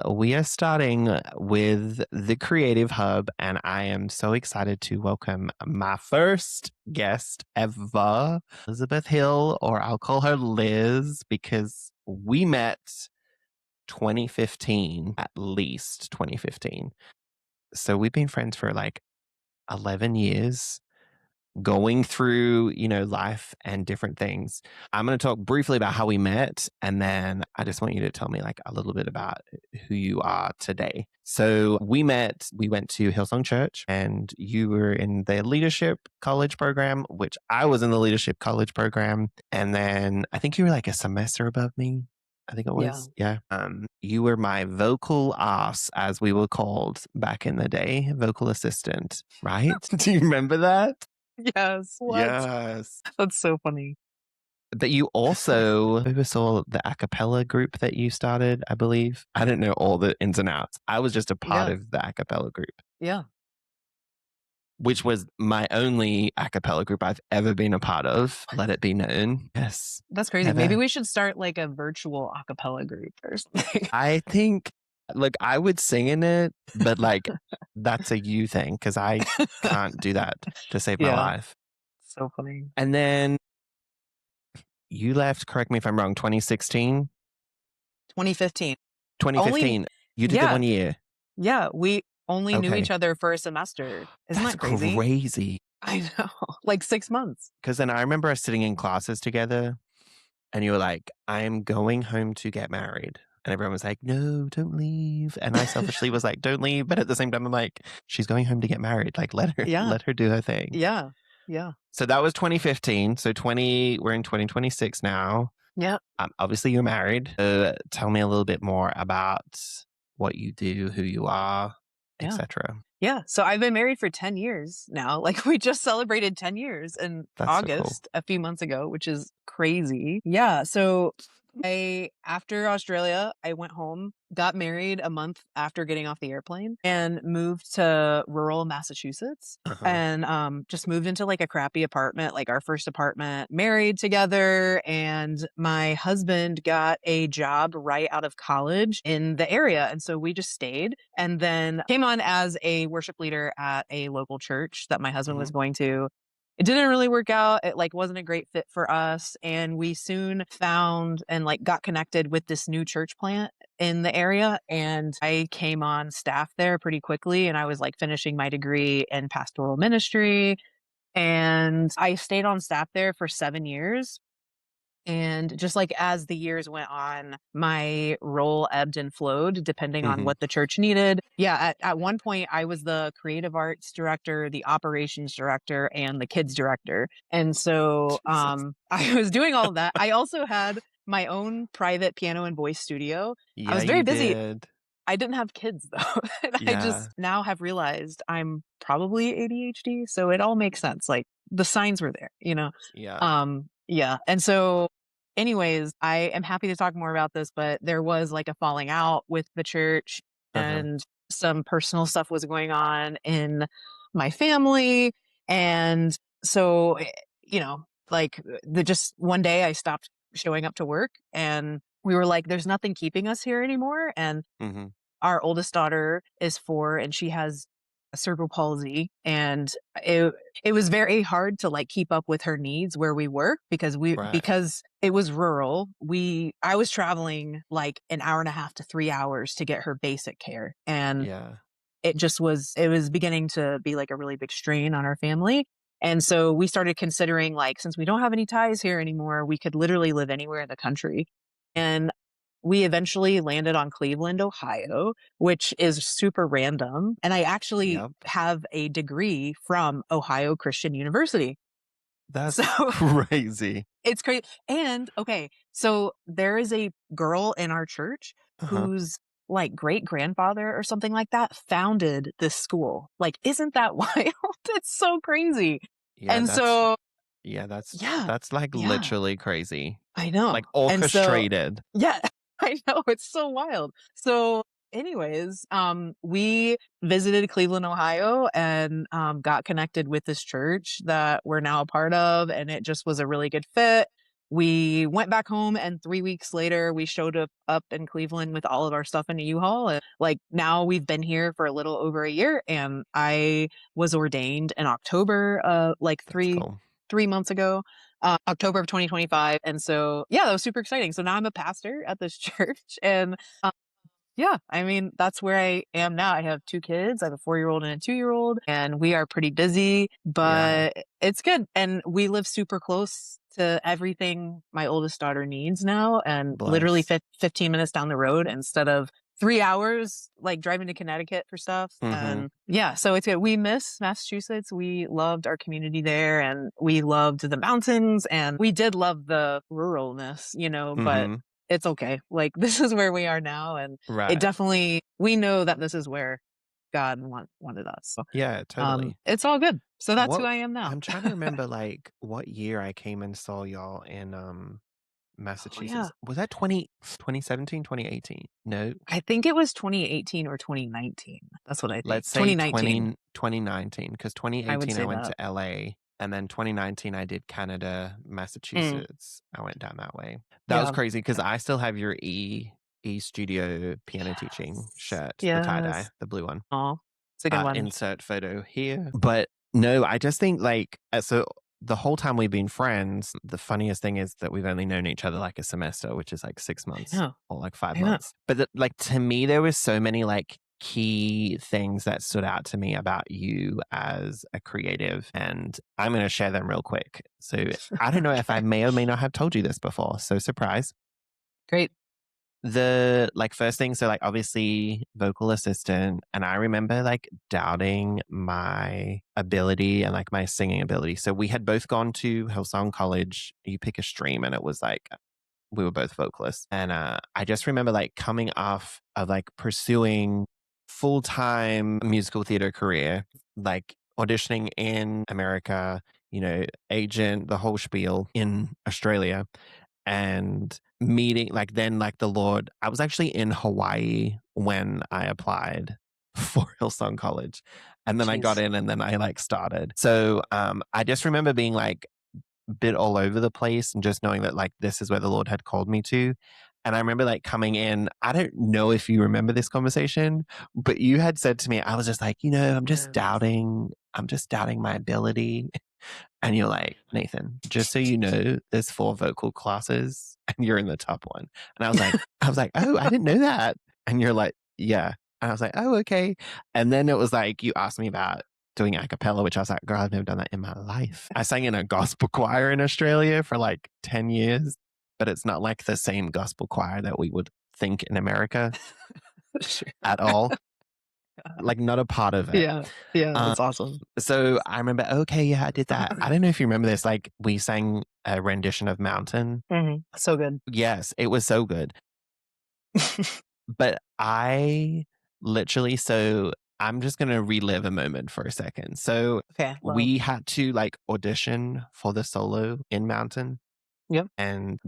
We are starting with the Creative Hub, and I am so excited to welcome my first guest ever, Elizabeth Hill, or I'll call her Liz, because we met 2015, at least 2015. So we've been friends for like 11 years, going through, life and different things. I'm going to talk briefly about how we met, and then I just want you to tell me like a little bit about who you are today. So we met, we went to Hillsong Church, and you were in the leadership college program, which I was in the leadership college program. And then I think you were like a semester above me. I think it Yeah. was. Yeah. You were my vocal ass, as we were called back in the day, vocal assistant, right? Do you remember that? Yes. What? Yes. That's so funny. But you also oversaw the a cappella group that you started, I believe. I didn't know all the ins and outs. I was just a part Yeah. of the a cappella group, Yeah. which was my only a cappella group I've ever been a part of. Let it be known. Yes. That's crazy. Maybe Never. we should start like a virtual a cappella group or something. I think, look, I would sing in it, but like that's a you thing because I can't do that to save my Yeah. life. So funny. And then you left, correct me if I'm wrong, 2016, 2015. Only, 2015. You did the yeah. 1 year. Yeah. We only knew each Okay. other for a semester. Isn't That's that crazy? crazy. I know. Like 6 months. Because then I remember us sitting in classes together, and you were like, I'm going home to get married. And everyone was like, no, don't leave. And I selfishly was like, don't leave. But at the same time, I'm like, she's going home to get married. Like, Yeah. let her do her thing. Yeah. Yeah. So that was 2015. So we're in 2026 now. Yeah. Obviously, you're married. Tell me a little bit more about what you do, who you are, Yeah. etc. Yeah. So I've been married for 10 years now. Like we just celebrated 10 years in That's so cool. August a few months ago, which is crazy. Yeah. So after Australia, I went home, got married a month after getting off the airplane and moved to rural Massachusetts Uh-huh. and just moved into like a crappy apartment, like our first apartment, married together. And my husband got a job right out of college in the area. And so we just stayed and then came on as a worship leader at a local church that my husband was Mhm. going to. It didn't really work out. It like wasn't a great fit for us. And we soon found and like got connected with this new church plant in the area. And I came on staff there pretty quickly. And I was like finishing my degree in pastoral ministry. And I stayed on staff there for 7 years. And just like as the years went on, my role ebbed and flowed depending on Mhm. what the church needed. Yeah, at one point, I was the creative arts director, the operations director, and the kids director. And so Jesus. I was doing all of that. I also had my own private piano and voice studio. I Yeah, was very you busy. did. I didn't have kids though. And I Yeah. just now have realized I'm probably ADHD. So it all makes sense. Like the signs were there. Yeah. Yeah. And so anyways, I am happy to talk more about this, but there was like a falling out with the church Uh-huh. and some personal stuff was going on in my family. And so, like the just one day I stopped showing up to work and we were like, there's nothing keeping us here anymore. And Mhm. our oldest daughter is 4 and she has cerebral palsy and it it was very hard to like keep up with her needs where we were Right. because it was rural. I was traveling like an hour and a half to 3 hours to get her basic care and Yeah. it was beginning to be like a really big strain on our family. And so we started considering like since we don't have any ties here anymore, we could literally live anywhere in the country. And we eventually landed on Cleveland, Ohio, which is super random. And I actually Yep. have a degree from Ohio Christian University. So That's crazy. it's crazy. And okay, so there is a girl in our church Uh-huh. whose like great grandfather or something like that founded this school. Like, isn't that wild? It's so crazy. Yeah, And that's so, yeah, that's yeah, that's like yeah, literally crazy. I know. Like And so, orchestrated. yeah, I know, it's so wild. So, anyways, we visited Cleveland, Ohio, and got connected with this church that we're now a part of, and it just was a really good fit. we went back home, and 3 weeks later, we showed up in Cleveland with all of our stuff in a U-Haul, and, like, now we've been here for a little over a year, and I was ordained in October, like, That's cool. 3 months ago, October of 2025, and so, yeah, that was super exciting. So now I'm a pastor at this church, and, yeah, I mean, that's where I am now. I have 2 kids. I have a 4-year-old and a 2-year-old, and we are pretty busy, Yeah. but it's good. And we live super close to everything my oldest daughter needs now, and literally Bless. 15 minutes down the road instead of 3 hours, like, driving to Connecticut for stuff. Mm-hmm. And yeah, so it's good. We miss Massachusetts. We loved our community there, and we loved the mountains, and we did love the ruralness, but Mm-hmm. it's okay. Like, this is where we are now, and it Right. definitely, we know that this is where God wanted us. So, Yeah, totally. it's all good. So that's who What I am now. I'm trying to remember like what year I came and saw y'all in Oh yeah. Massachusetts. Was that 2017, 2018? No. I think it was 2018 or 2019. That's what I think. Let's say 2019. 2019 because I would 2018 I say went that. to LA and then 2019 I did Canada, Mm, Massachusetts. I went down that way. That was yeah. crazy because I still have your E Studio piano teaching shirt, the tie dye, Yes. the blue one. Oh, it's a good one. Insert photo here. But no, I just think like so the whole time we've been friends, the funniest thing is that we've only known each other like a semester, which is like 6 months Yeah. or like 5 I know. months. But like to me, there was so many like key things that stood out to me about you as a creative, and I'm going to share them real quick. So I don't know if I Okay. may or may not have told you this before. So surprise. Great. The like first thing, so like obviously vocal assistant, and I remember like doubting my ability and like my singing ability. So we had both gone to Hillsong College. You pick a stream, and it was like we were both vocalists. And I just remember like coming off of like pursuing full time musical theater career, like auditioning in America, agent, the whole spiel in Australia, and meeting like then like the Lord. I was actually in Hawaii when I applied for Hillsong College. And then I got Jeez. in and then I like started. So I just remember being like bit all over the place and just knowing that like this is where the Lord had called me to. And I remember like coming in, I don't know if you remember this conversation, but you had said to me, I was just like, Yes. I'm just doubting my ability. And you're like, Nathan, just so you know, there's 4 vocal classes and you're in the top one. And I was like, oh, I didn't know that. And you're like, yeah. And I was like, oh, okay. And then it was like, you asked me about doing a cappella, which I was like, girl, I've never done that in my life. I sang in a gospel choir in Australia for like 10 years, but it's not like the same gospel choir that we would think in America Sure. at all. Like, not a part of it. Yeah. Yeah. Um, That's awesome. so I remember, okay, yeah, I did that. I don't know if you remember this. Like, we sang a rendition of Mountain. So good. Yes, it was so good. But I literally, so I'm just going to relive a moment for a second. So Okay. Love. we had to like audition for the solo in Mountain. Yep. And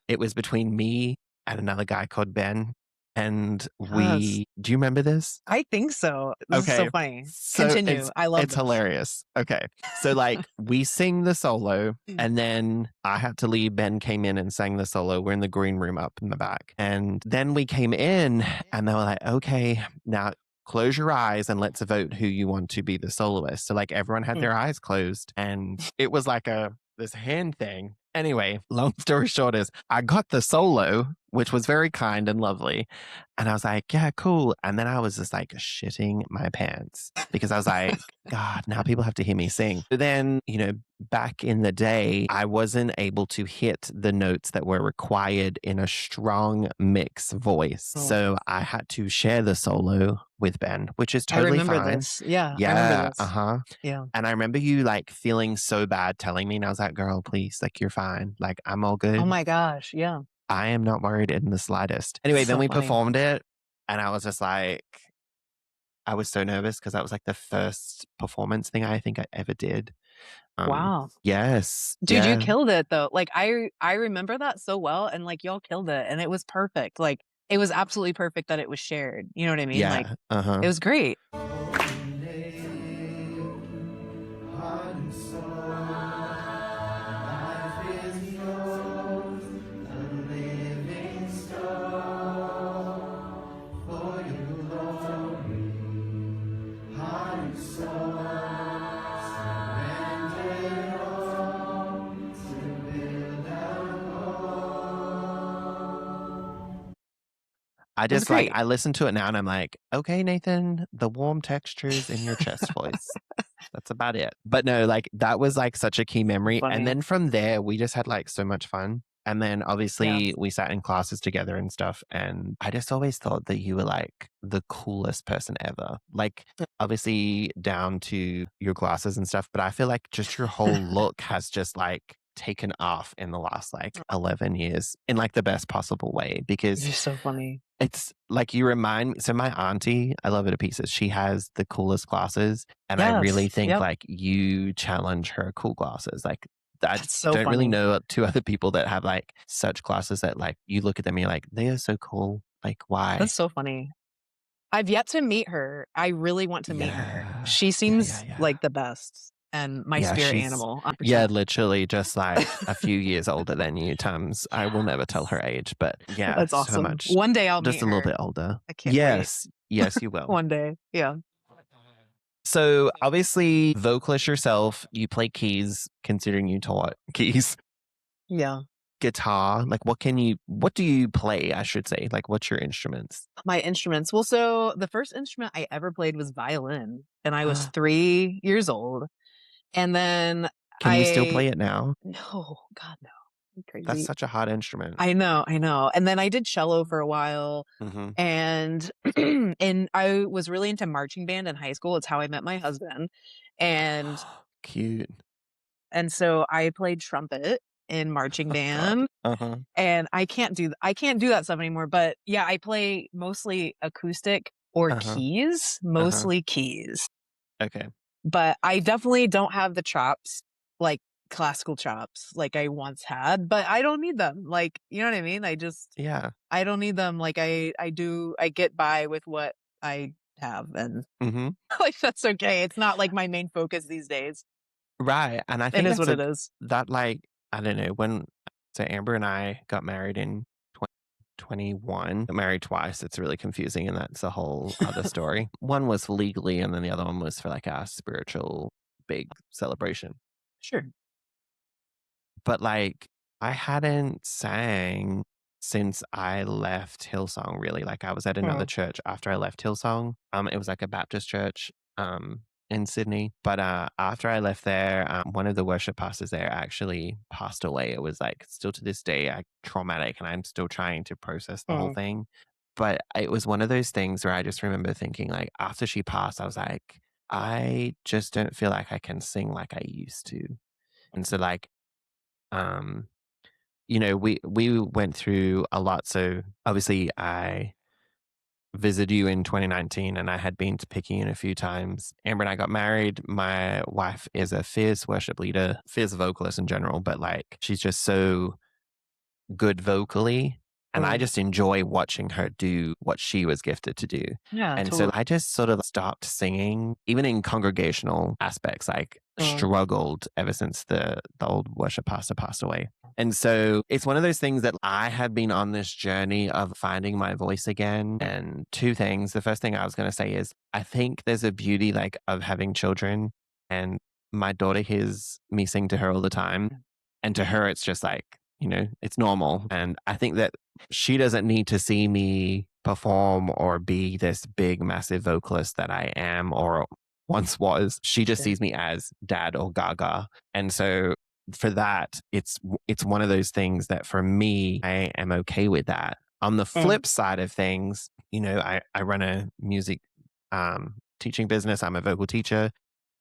it was between me and another guy called Ben. And Yes. do you remember this? I think so. This is so Okay. funny. So Continue. I love it's this. hilarious. Okay. So like we sing the solo and then I had to leave. Ben came in and sang the solo. We're in the green room up in the back. And then we came in and they were like, okay, now close your eyes and let's vote who you want to be the soloist. So like everyone had their eyes closed and it was like this hand thing. Anyway, long story short is I got the solo, which was very kind and lovely. And I was like, yeah, cool. And then I was just like shitting my pants because I was like, God, now people have to hear me sing. But then, back in the day, I wasn't able to hit the notes that were required in a strong mix voice. Oh. So I had to share the solo with Ben, which is totally I remember fine. this. Yeah. Yeah. I remember this. Uh-huh. Yeah. And I remember you like feeling so bad telling me, and I was like, girl, please, like you're fine. Like I'm all good. Oh my gosh. Yeah. I am not worried in the slightest. Anyway, then So we funny. performed it and I was just like, I was so nervous because that was like the first performance thing I think I ever did. Wow. Yes. Dude, you Yeah. killed it though. Like I remember that so well, and like y'all killed it, and it was perfect. Like it was absolutely perfect that it was shared. You know what I mean? Like Yeah. Uh-huh. it was great. I It was just like, great. I listen to it now and I'm like, okay, Nathan, the warm textures in your chest voice. That's about it. But no, like that was like such a key memory. And Funny. then from there, we just had like so much fun. And then Yeah. obviously we sat in classes together and stuff. And I just always thought that you were like the coolest person ever. Like, obviously down to your glasses and stuff. But I feel like just your whole look has just like taken off in the last like 11 years in like the best possible way because You're so funny. it's like you remind me. So my auntie, I love her to pieces. She has the coolest glasses, and I really Yes. think Yep. like you challenge her cool glasses. Like I That's so don't really funny. know two other people that have like such glasses that like you look at them and you're like, they are so cool. Like why? That's so funny. I've yet to meet her. I really want to meet her. Yeah, She yeah, yeah, seems yeah. like the best and my Yeah, spirit she's animal, yeah, 100%. literally just like a few years older than you times. I will never tell her age, but yeah, That's so awesome. much, One day I'll just meet a little her. bit older. I can't wait. Yes, yes, you will. One day. Yeah. So obviously, vocalist yourself, you play keys, considering you taught keys, Yeah. guitar. Like, what do you play? I should say, like, what's your instruments? My instruments. Well, so the first instrument I ever played was violin, and I was 3 years old. And then Can you still I play it now? no, God, no. You That's crazy. such a hot instrument. I know, I know. And then I did cello for a while, Hmm. and and I was really into marching band in high school. It's how I met my husband. And Cute. so I played trumpet in marching Oh God. band, Uh-huh. and I can't do that stuff anymore, but yeah, I play mostly acoustic or Uh-huh. keys, Uh-huh. mostly keys. Okay. But I definitely don't have the chops, like classical chops like I once had, but I don't need them. Like, you know what I mean? Yeah. I don't need them. Like I get by with what I have, and Hmm. like that's okay. It's not like my main focus these days. Right. And I It think is that's what it is. that like, I don't know, so Amber and I got married in 2021. Got married twice. It's really confusing, and that's a whole other story. One was legally, and then the other one was for like our spiritual big celebration. Sure. But like, I hadn't sang since I left Hillsong, really. Like, I was at another Mm. church after I left Hillsong. It was like a Baptist church in Sydney. But after I left there, one of the worship pastors there actually passed away. It was like still to this day traumatic, and I'm still trying to process the whole Mm. thing. But it was one of those things where I just remember thinking, like, after she passed, I was like, I just don't feel like I can sing like I used to. And so, like, um, we went through a lot. So obviously, I visited you in 2019, and I had been to Picayune a few times. Amber and I got married. My wife is a fierce worship leader, fierce vocalist in general, but like she's just so good vocally. And I Mm. just enjoy watching her do what she was gifted to do. Yeah, And so totally. I just sort of stopped singing, even in congregational aspects, like Mm. struggled ever since the old worship pastor passed away. And so it's one of those things that I have been on this journey of finding my voice again. And two things. The first thing I was going to say is I think there's a beauty like of having children. And my daughter hears me sing to her all the time. And to her, it's just like, it's normal. And I think that she doesn't need to see me perform or be this big, massive vocalist that I am or once was. She just Sure. sees me as dad or Gaga. And so for that, it's one of those things that for me, I am okay with that. On the Mm. flip side of things, I run a music teaching business. I'm a vocal teacher.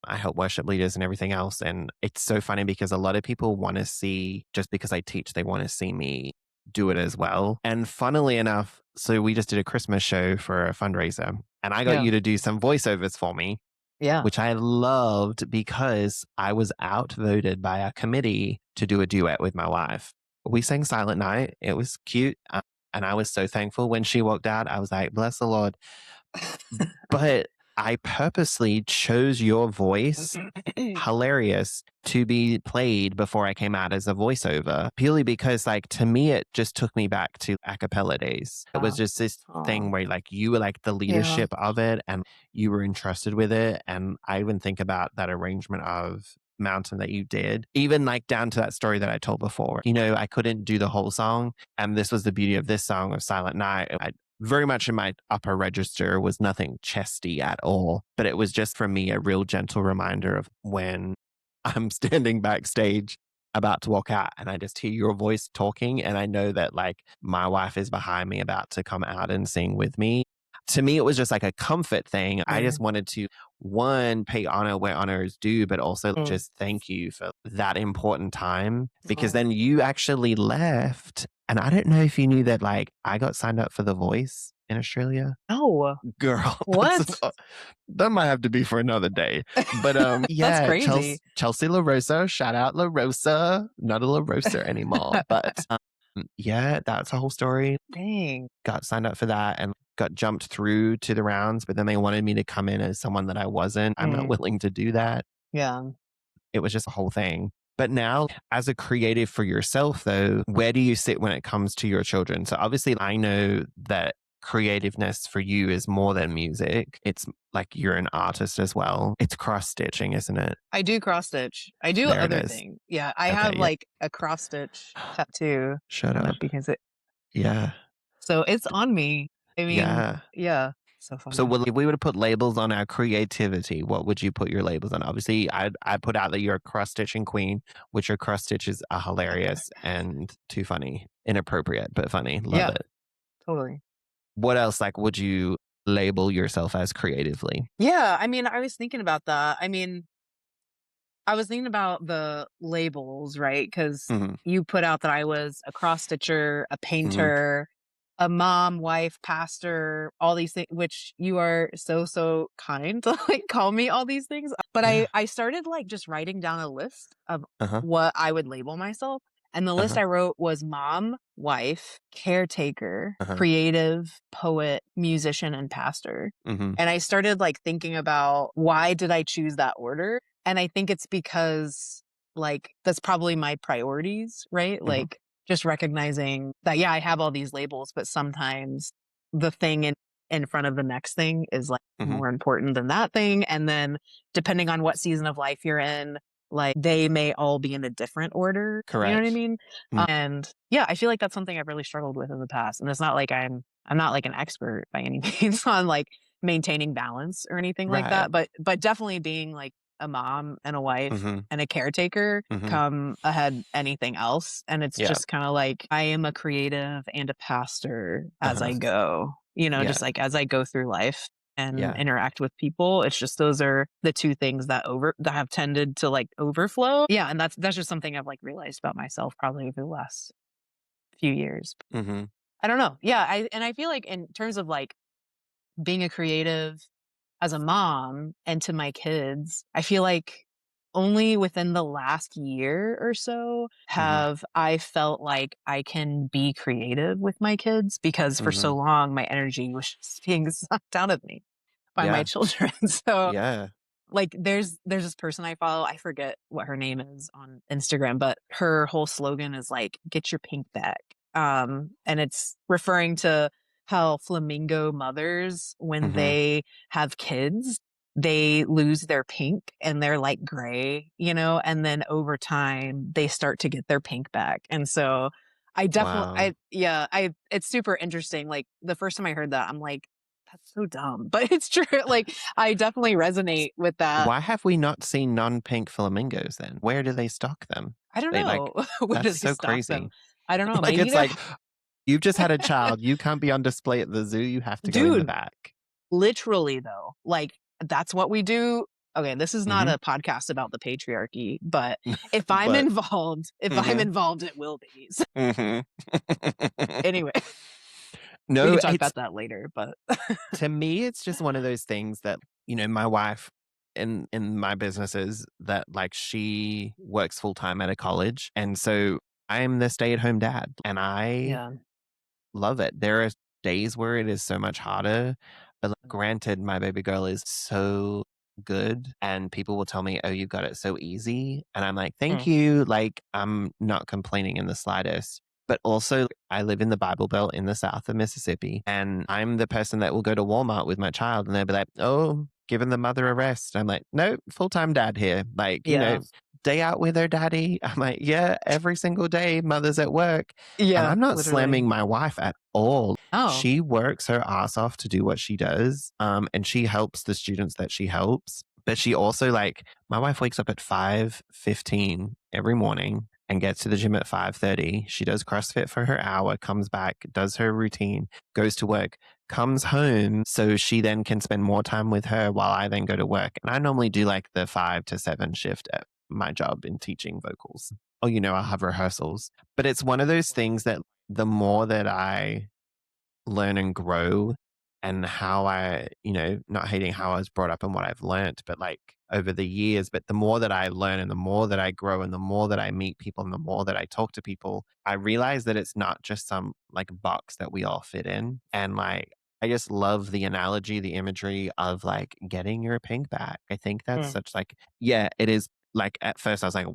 I help worship leaders and everything else. And it's so funny because a lot of people want to see, just because I teach, they want to see me do it as well. And funnily enough, so we just did a Christmas show for a fundraiser, and I got Yeah. you to do some voiceovers for me, Yeah. which I loved because I was outvoted by a committee to do a duet with my wife. We sang Silent Night. It was cute. And I was so thankful when she walked out. I was like, bless the Lord. But I purposely chose your voice, hilarious, to be played before I came out as a voiceover, purely because, like, to me, it just took me back to a cappella days. It was just this thing Aw. where, like, you were like the Yeah. leadership of it and you were entrusted with it. And I even think about that arrangement of Mountain that you did, even like down to that story that I told before. I couldn't do the whole song. And this was the beauty of this song of Silent Night. very much in my upper register, was nothing chesty at all. But it was just for me a real gentle reminder of when I'm standing backstage about to walk out and I just hear your voice talking. And I know that like my wife is behind me about to come out and sing with me. To me, it was just like a comfort thing. I just wanted to, one, pay honor where honor is due, but also Mm. just thank you for that important time because Oh. then you actually left. And I don't know if you knew that, like, I got signed up for The Voice in Australia. Oh, Girl, what? that might have to be for another day. But That's yeah, crazy. Chelsea La Rosa, shout out La Rosa, not a La Rosa anymore. But yeah, that's a whole story. Dang. Got signed up for that and got jumped through to the rounds, but then they wanted me to come in as someone that I wasn't. I'm not willing to do that. Yeah. It was just a whole thing. But now, as a creative for yourself, though, where do you sit when it comes to your children? So obviously, I know that creativeness for you is more than music. It's like you're an artist as well. It's cross stitching, isn't it? I do cross stitch. I do There it other is. things. Yeah. I Okay, have yeah. like a cross stitch tattoo Shut on it up. because Yeah. so it's on me. I mean, yeah. So funny. So if we were to put labels on our creativity, what would you put your labels on? Obviously, I put out that you're a cross stitching queen, which your cross stitches are hilarious and too funny, inappropriate but funny. Love it. Totally. What else like would you label yourself as creatively? Yeah. I mean, I was thinking about that. I mean, I was thinking about the labels, right? Because Mm-hmm. you put out that I was a cross stitcher, a painter, a mom, wife, pastor, all these things, which you are so kind to like call me all these things. But Yeah. I started like just writing down a list of Uh-huh. what I would label myself. And the list I wrote was mom, wife, caretaker, creative, poet, musician, and pastor. Mm-hmm. And I started like thinking about why did I choose that order? And I think it's because like that's probably my priorities, right? Like just recognizing that, yeah, I have all these labels, but sometimes the thing in front of the next thing is like more important than that thing. And then depending on what season of life you're in, like they may all be in a different order. You know what I Correct. mean? And yeah, I feel like that's something I've really struggled with in the past. And it's not like I'm not like an expert by any means on like maintaining balance or anything like Right. that. But definitely being like a mom and a wife and a caretaker come ahead anything else. And it's just kind of like I am a creative and a pastor as I go, you know, just like as I go through life and interact with people. It's just those are the two things that have tended to like overflow. Yeah. And that's just something I've like realized about myself probably over the last few years. I don't know. Yeah. I feel like in terms of like being a creative as a mom and to my kids, I feel like only within the last year or so have I felt like I can be creative with my kids because for so long my energy was just being sucked out of me by my children. So like there's this person I follow, I forget what her name is on Instagram, but her whole slogan is like get your pink back. And it's referring to how flamingo mothers when they have kids they lose their pink and they're like gray, you know, and then over time they start to get their pink back. And so I definitely it's super interesting. Like the first time I heard that, I'm like, that's so dumb. But it's true. Like I definitely resonate with that. Why have we not seen non-pink flamingos then? Where do they stock them? I don't know. Where That's do they so stock crazy. them? I don't know. Like Maybe it's like you've just had a child. You can't be on display at the zoo. You have to go in the back. Literally though, like that's what we do. Okay, this is not a podcast about the patriarchy, but if I'm involved, I'm involved, it will be. So anyway, no, we can talk about that later. But to me, it's just one of those things that, you know, my wife in my businesses that like she works full time at a college. And so I'm the stay at home dad and I love it. There are days where it is so much harder. But like, granted, my baby girl is so good and people will tell me, oh, you got it so easy. And I'm like, thank you. Like, I'm not complaining in the slightest. But also, I live in the Bible Belt in the south of Mississippi. And I'm the person that will go to Walmart with my child and they'll be like, oh, giving the mother a rest. I'm like, no, full time dad here. Like, you know, day out with her daddy? I'm like, yeah, every single day, mother's at work. And Yeah, I'm not literally. slamming my wife at all. Oh, She works her ass off to do what she does. And she helps the students that she helps. But she also like my wife wakes up at 5:15 every morning and gets to the gym at 5:30. She does CrossFit for her hour, comes back, does her routine, goes to work, comes home so she then can spend more time with her while I then go to work. And I normally do like the 5 to 7 shift at my job in teaching vocals. Oh, I'll have rehearsals. But it's one of those things that the more that I learn and grow and how I, not hating how I was brought up and what I've learned, but like over the years, but the more that I learn and the more that I grow and the more that I meet people and the more that I talk to people, I realize that it's not just some like box that we all fit in. And like, I just love the analogy, the imagery of like getting your pink back. I think that's mm, such like, yeah, it is like at first I was like,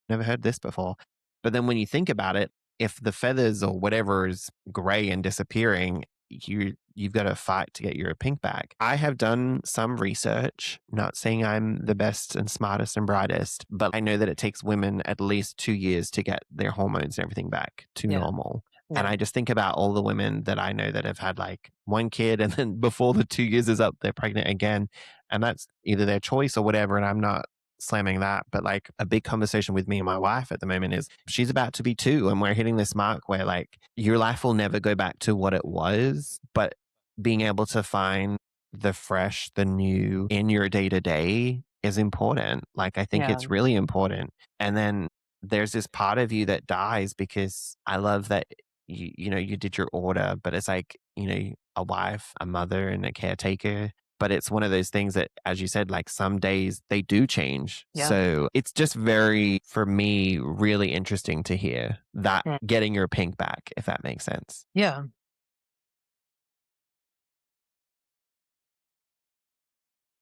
never heard this before. But then when you think about it, if the feathers or whatever is gray and disappearing, you've got to fight to get your pink back. I have done some research, not saying I'm the best and smartest and brightest, but I know that it takes women at least 2 years to get their hormones and everything back to yeah, normal. And yeah, I just think about all the women that I know that have had like one kid and then before the 2 years is up, they're pregnant again. And that's either their choice or whatever. And I'm not slamming that. But like a big conversation with me and my wife at the moment is she's about to be 2 and we're hitting this mark where like your life will never go back to what it was, but being able to find the fresh, the new in your day to day is important. Like I think yeah, it's really important. And then there's this part of you that dies because I love that you did your order, but it's like, a wife, a mother and a caretaker, but it's one of those things that, as you said, like some days they do change. yeah, So it's just very, for me, really interesting to hear that mm, getting your pink back, if that makes sense. yeah.